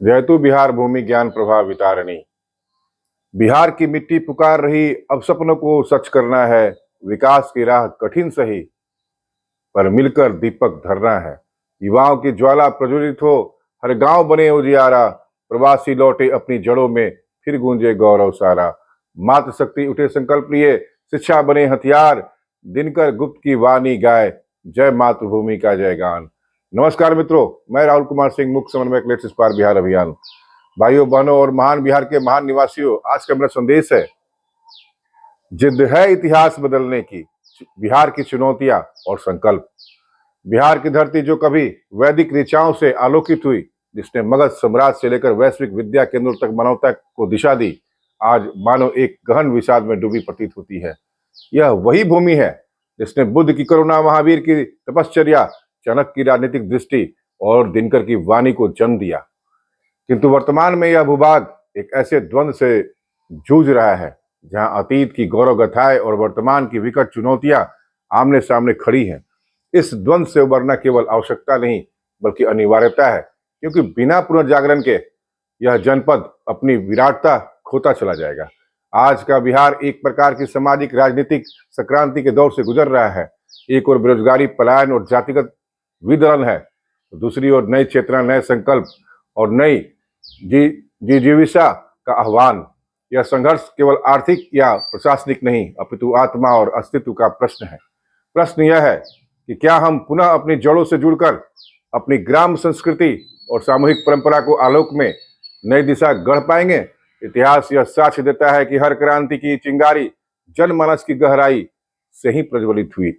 जयतु बिहार भूमि ज्ञान प्रभा वितारणी। बिहार की मिट्टी पुकार रही, अब सपनों को सच करना है। विकास की राह कठिन सही, पर मिलकर दीपक धरना है। युवाओं की ज्वाला प्रज्वलित हो, हर गांव बने उजियारा। प्रवासी लौटे अपनी जड़ों में, फिर गूंजे गौरव सारा। मातृशक्ति उठे संकल्प लिए, शिक्षा बने हथियार। दिनकर गुप्त की वाणी गाए, जय मातृभूमि का जयगान। नमस्कार मित्रों, मैं राहुल कुमार सिंह, मुख्य समन्वयक लेट्स इंस्पायर बिहार अभियान। भाइयों बहनों और महान बिहार के महान निवासियों, आज का मेरा संदेश है, जिद है इतिहास बदलने की, बिहार की चुनौतियां और संकल्प। बिहार की धरती जो कभी वैदिक ऋचाओं से आलोकित हुई, जिसने मगध साम्राज्य से लेकर वैश्विक विद्या केंद्रों तक मानवता को दिशा दी, आज मानो एक गहन विषाद में डूबी प्रतीत होती है। यह वही भूमि है जिसने बुद्ध की करुणा, महावीर की तपश्चर्या, चाणक्य की राजनीतिक दृष्टि और दिनकर की वाणी को जन्म दिया। किंतु वर्तमान में यह भूभाग एक ऐसे द्वंद्व से जूझ रहा है जहां अतीत की गौरव गाथाएं और वर्तमान की विकट चुनौतियां आमने सामने खड़ी हैं। इस द्वंद्व से उबरना केवल आवश्यकता नहीं बल्कि अनिवार्यता है, क्योंकि बिना पुनर्जागरण के यह जनपद अपनी विराटता खोता चला जाएगा। आज का बिहार एक प्रकार की सामाजिक राजनीतिक संक्रांति के दौर से गुजर रहा है। एक ओर बेरोजगारी, पलायन और जातिगत विदलन है, तो दूसरी ओर नई चेतना, नए संकल्प और नई जीविका का आह्वान। यह संघर्ष केवल आर्थिक या प्रशासनिक नहीं, अपितु आत्मा और अस्तित्व का प्रश्न है। प्रश्न यह है कि क्या हम पुनः अपनी जड़ों से जुड़कर अपनी ग्राम संस्कृति और सामूहिक परंपरा को आलोक में नई दिशा गढ़ पाएंगे। इतिहास यह साक्ष्य देता है कि हर क्रांति की चिंगारी जनमानस की गहराई से ही प्रज्वलित हुई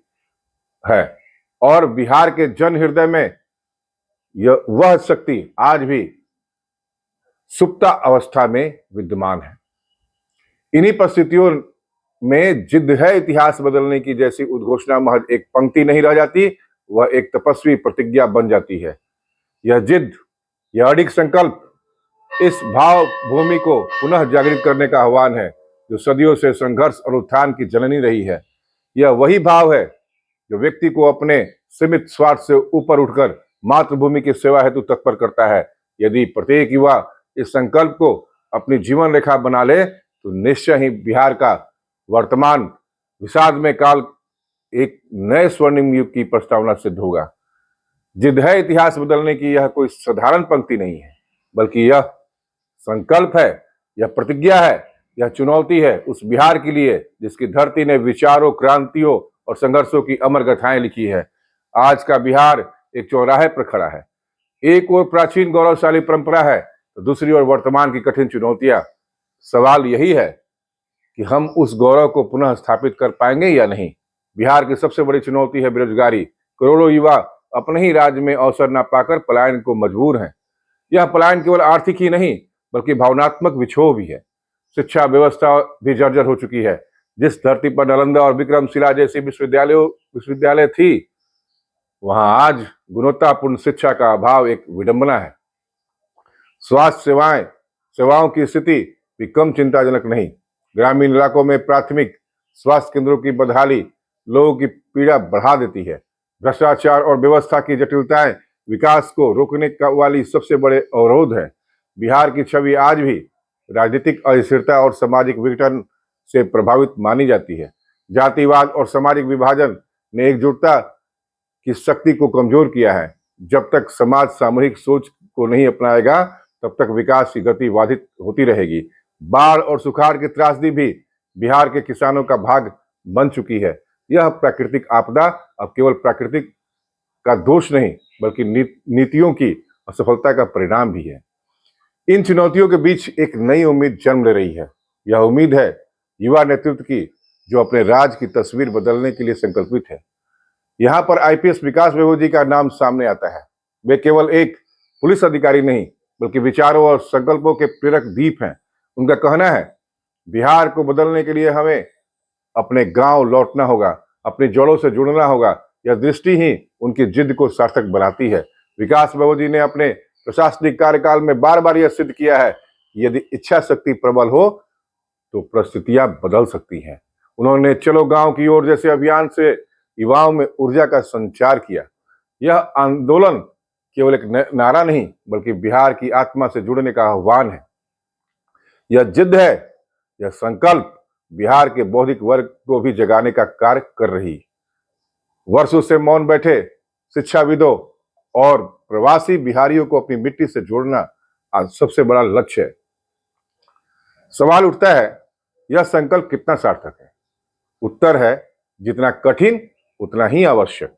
है, और बिहार के जन हृदय में यह वह शक्ति आज भी सुप्ता अवस्था में विद्यमान है। इन्हीं परिस्थितियों में जिद है इतिहास बदलने की जैसी उद्घोषणा महज एक पंक्ति नहीं रह जाती, वह एक तपस्वी प्रतिज्ञा बन जाती है। यह जिद, यह अडिग संकल्प इस भाव भूमि को पुनः जागृत करने का आह्वान है, जो सदियों से संघर्ष और उत्थान की जननी रही है। यह वही भाव है जो व्यक्ति को अपने सीमित स्वार्थ से ऊपर उठकर मातृभूमि की सेवा हेतु तत्पर करता है। यदि प्रत्येक युवा इस संकल्प को अपनी जीवन रेखा बना ले, तो निश्चय ही बिहार का वर्तमान विषाद में काल एक नए स्वर्णिम युग की प्रस्तावना सिद्ध होगा। जिद है इतिहास बदलने की यह कोई साधारण पंक्ति नहीं है, बल्कि यह संकल्प है, यह प्रतिज्ञा है, यह चुनौती है उस बिहार के लिए जिसकी धरती ने विचारों, क्रांतियों और संघर्षों की अमर गाथाएं लिखी है। आज का बिहार एक चौराहे पर खड़ा है। एक ओर प्राचीन गौरवशाली परंपरा है, तो दूसरी ओर वर्तमान की कठिन चुनौतियां। सवाल यही है कि हम उस गौरव को पुनः स्थापित कर पाएंगे या नहीं। बिहार की सबसे बड़ी चुनौती है बेरोजगारी। करोड़ों युवा अपने ही राज्य में अवसर न पाकर पलायन को मजबूर हैं। यह पलायन केवल आर्थिक ही नहीं बल्कि भावनात्मक विक्षोभ भी है। शिक्षा व्यवस्था भी जर्जर हो चुकी है। जिस धरती पर नालंदा और विक्रमशिला जैसी विश्वविद्यालय थी, वहां आज गुणवत्तापूर्ण शिक्षा का अभाव एक विडंबना है। स्वास्थ्य सेवाओं की स्थिति भी कम चिंताजनक नहीं। ग्रामीण इलाकों में प्राथमिक स्वास्थ्य केंद्रों की बदहाली लोगों की पीड़ा बढ़ा देती है। भ्रष्टाचार और व्यवस्था की जटिलताएं विकास को रोकने वाली सबसे बड़े अवरोध है। बिहार की छवि आज भी राजनीतिक अस्थिरता और सामाजिक विघटन से प्रभावित मानी जाती है। जातिवाद और सामाजिक विभाजन ने एकजुटता की शक्ति को कमजोर किया है। जब तक समाज सामूहिक सोच को नहीं अपनाएगा, तब तक विकास की गति बाधित होती रहेगी। बाढ़ और सुखाड़ की त्रासदी भी बिहार के किसानों का भाग बन चुकी है। यह प्राकृतिक आपदा अब केवल प्राकृतिक का दोष नहीं बल्कि नीतियों की असफलता का परिणाम भी है। इन चुनौतियों के बीच एक नई उम्मीद जन्म ले रही है। यह उम्मीद है युवा नेतृत्व की, जो अपने राज्य की तस्वीर बदलने के लिए संकल्पित है। यहाँ पर आईपीएस विकास बेबू जी का नाम सामने आता है। वे केवल एक पुलिस अधिकारी नहीं बल्कि विचारों और संकल्पों के प्रेरक दीप हैं। उनका कहना है, बिहार को बदलने के लिए हमें अपने गांव लौटना होगा, अपनी जड़ों से जुड़ना होगा। यह दृष्टि ही उनकी जिद को सार्थक बनाती है। विकास बेबू जी ने अपने प्रशासनिक कार्यकाल में बार बार यह सिद्ध किया है कि यदि इच्छा शक्ति प्रबल हो तो परिस्थितियां बदल सकती हैं। उन्होंने चलो गांव की ओर जैसे अभियान से युवाओं में ऊर्जा का संचार किया। यह आंदोलन केवल एक नारा नहीं बल्कि बिहार की आत्मा से जुड़ने का आह्वान है। यह जिद है, यह संकल्प बिहार के बौद्धिक वर्ग को भी जगाने का कार्य कर रही। वर्षों से मौन बैठे शिक्षाविदों और प्रवासी बिहारियों को अपनी मिट्टी से जोड़ना आज सबसे बड़ा लक्ष्य है। सवाल उठता है, यह संकल्प कितना सार्थक है? उत्तर है, जितना कठिन उतना ही आवश्यक,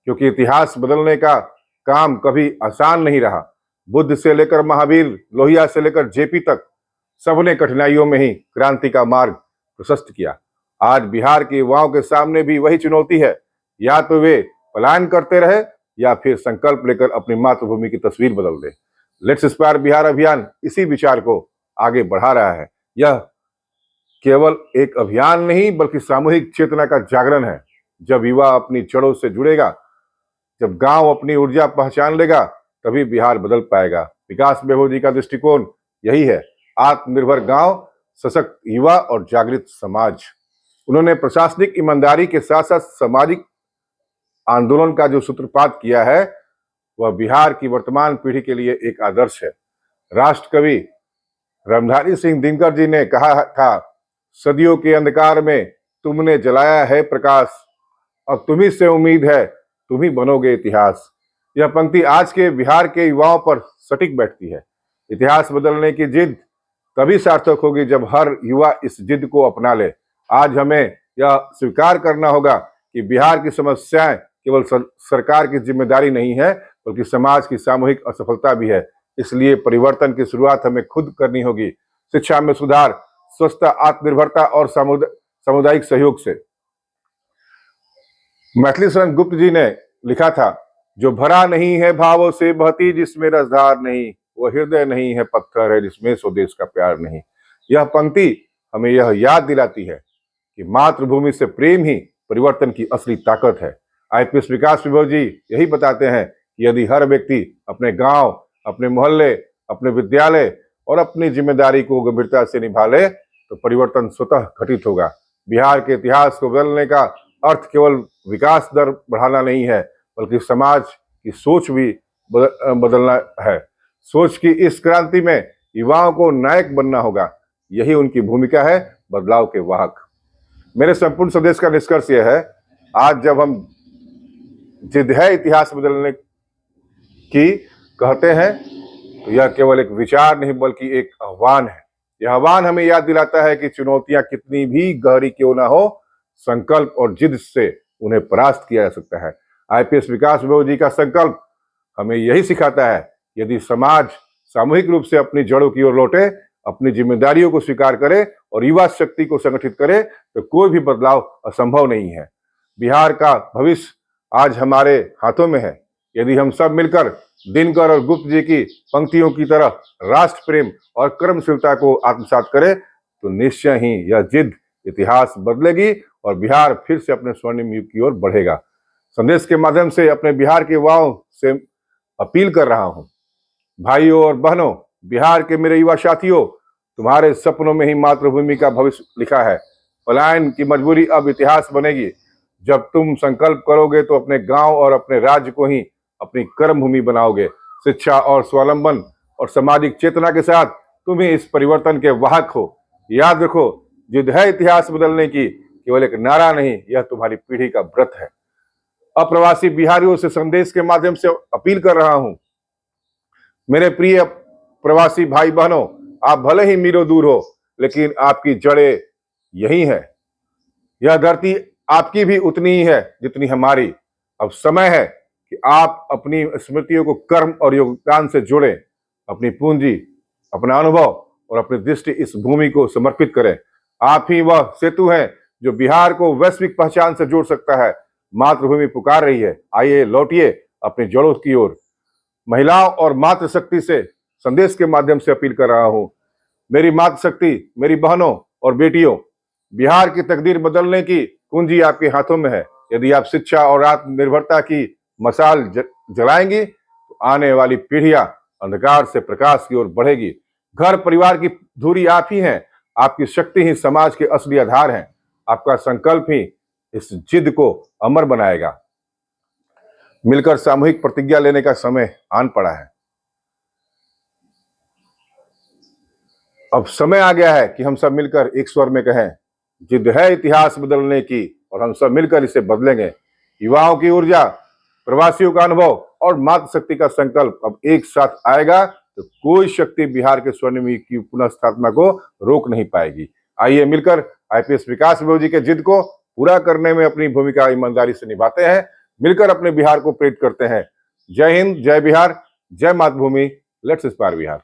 क्योंकि इतिहास बदलने का काम कभी आसान नहीं रहा। बुद्ध से लेकर महावीर, लोहिया से लेकर जेपी तक सबने कठिनाइयों में ही क्रांति का मार्ग प्रशस्त किया। आज बिहार के युवाओं के सामने भी वही चुनौती है, या तो वे पलायन करते रहे या फिर संकल्प लेकर अपनी मातृभूमि की तस्वीर बदल दे। लेट्स इंस्पायर बिहार अभियान इसी विचार को आगे बढ़ा रहा है। यह केवल एक अभियान नहीं बल्कि सामूहिक चेतना का जागरण है। जब युवा अपनी जड़ों से जुड़ेगा, जब गांव अपनी ऊर्जा पहचान लेगा, तभी बिहार बदल पाएगा। विकास बेहो जी का दृष्टिकोण यही है, आत्मनिर्भर गांव, सशक्त युवा और जागृत समाज। उन्होंने प्रशासनिक ईमानदारी के साथ साथ सामाजिक आंदोलन का जो सूत्रपात किया है, वह बिहार की वर्तमान पीढ़ी के लिए एक आदर्श है। राष्ट्रकवि रामधारी सिंह दिनकर जी ने कहा था, सदियों के अंधकार में तुमने जलाया है प्रकाश, अब तुम्ही से उम्मीद है, तुम ही बनोगे इतिहास। यह पंक्ति आज के बिहार के युवाओं पर सटीक बैठती है। इतिहास बदलने की जिद तभी सार्थक होगी जब हर युवा इस जिद को अपना ले। आज हमें यह स्वीकार करना होगा कि बिहार की समस्याएं केवल सरकार की जिम्मेदारी नहीं है बल्कि समाज की सामूहिक असफलता भी है। इसलिए परिवर्तन की शुरुआत हमें खुद करनी होगी। शिक्षा में सुधार, स्वच्छता, आत्मनिर्भरता और सामुदायिक सहयोग से। मैथिली शरण गुप्त जी ने लिखा था, जो भरा नहीं है भावों से बहती जिसमें रसधार नहीं, वो हृदय नहीं है पत्थर है जिसमें स्वदेश का प्यार नहीं। यह पंक्ति हमें यह याद दिलाती है कि मातृभूमि से प्रेम ही परिवर्तन की असली ताकत है। आईपीएस विकास विभव जी यही बताते हैं कि यदि हर व्यक्ति अपने गांव, अपने मोहल्ले, अपने विद्यालय और अपनी जिम्मेदारी को गंभीरता से निभा ले तो परिवर्तन स्वतः घटित होगा। बिहार के इतिहास को बदलने का अर्थ केवल विकास दर बढ़ाना नहीं है बल्कि समाज की सोच भी बदलना है। सोच की इस क्रांति में युवाओं को नायक बनना होगा। यही उनकी भूमिका है, बदलाव के वाहक। मेरे संपूर्ण संदेश का निष्कर्ष यह है, आज जब हम जिद है इतिहास बदलने की कहते हैं तो यह केवल एक विचार नहीं बल्कि एक आह्वान है। यह आह्वान हमें याद दिलाता है कि चुनौतियां कितनी भी गहरी क्यों ना हो, संकल्प और जिद से उन्हें परास्त किया जा सकता है। आईपीएस विकास विभव जी का संकल्प हमें यही सिखाता है, यदि समाज सामूहिक रूप से अपनी जड़ों की ओर लौटे, अपनी जिम्मेदारियों को स्वीकार करे और युवा शक्ति को संगठित करे तो कोई भी बदलाव असंभव नहीं है। बिहार का भविष्य आज हमारे हाथों में है। यदि हम सब मिलकर दिनकर और गुप्त जी की पंक्तियों की तरह राष्ट्र प्रेम और कर्मशीलता को आत्मसात करें तो निश्चय ही यह जिद इतिहास बदलेगी और बिहार फिर से अपने स्वर्णिम युग की ओर बढ़ेगा। संदेश के माध्यम से अपने बिहार के युवाओं से अपील कर रहा हूं, भाइयों और बहनों, बिहार के मेरे युवा साथियों, तुम्हारे सपनों में ही मातृभूमि का भविष्य लिखा है। पलायन की मजबूरी अब इतिहास बनेगी। जब तुम संकल्प करोगे तो अपने गांव और अपने राज्य को ही अपनी कर्मभूमि बनाओगे। शिक्षा और स्वावलंबन और सामाजिक चेतना के साथ तुम ही इस परिवर्तन के वाहक हो। याद रखो, जिद है इतिहास बदलने की केवल एक नारा नहीं, यह तुम्हारी पीढ़ी का व्रत है। अप्रवासी बिहारियों से संदेश के माध्यम से अपील कर रहा हूं, मेरे प्रिय प्रवासी भाई बहनों, आप भले ही मीलों दूर हो लेकिन आपकी जड़ें यही है। यह धरती आपकी भी उतनी ही है जितनी हमारी। अब समय है कि आप अपनी स्मृतियों को कर्म और योगदान से जोड़ें। अपनी पूंजी, अपना अनुभव और अपनी दृष्टि इस भूमि को समर्पित करें। आप ही वह सेतु हैं जो बिहार को वैश्विक पहचान से जोड़ सकता है। मातृभूमि पुकार रही है, आइए लौटिए अपनी जड़ों की ओर। महिलाओं और मातृशक्ति से संदेश के माध्यम से अपील कर रहा हूं, मेरी मातृशक्ति, मेरी बहनों और बेटियों, बिहार की तकदीर बदलने की कुंजी आपके हाथों में है। यदि आप शिक्षा और आत्मनिर्भरता की मशाल जलाएंगी तो आने वाली पीढ़ियां अंधकार से प्रकाश की ओर बढ़ेगी। घर परिवार की धुरी आप ही हैं, आपकी शक्ति ही समाज के असली आधार हैं। आपका संकल्प ही इस जिद को अमर बनाएगा। मिलकर सामूहिक प्रतिज्ञा लेने का समय आन पड़ा है। अब समय आ गया है कि हम सब मिलकर एक स्वर में कहें, जिद है इतिहास बदलने की और हम सब मिलकर इसे बदलेंगे। युवाओं की ऊर्जा, प्रवासियों का अनुभव और मातृशक्ति का संकल्प अब एक साथ आएगा तो कोई शक्ति बिहार के स्वर्णिम युग की पुनः स्थापना को रोक नहीं पाएगी। आइए मिलकर आईपीएस विकास विभू जी के जिद को पूरा करने में अपनी भूमिका ईमानदारी से निभाते हैं, मिलकर अपने बिहार को प्रेरित करते हैं। जय हिंद, जय बिहार, जय मातृभूमि, लेट्स इंस्पायर बिहार।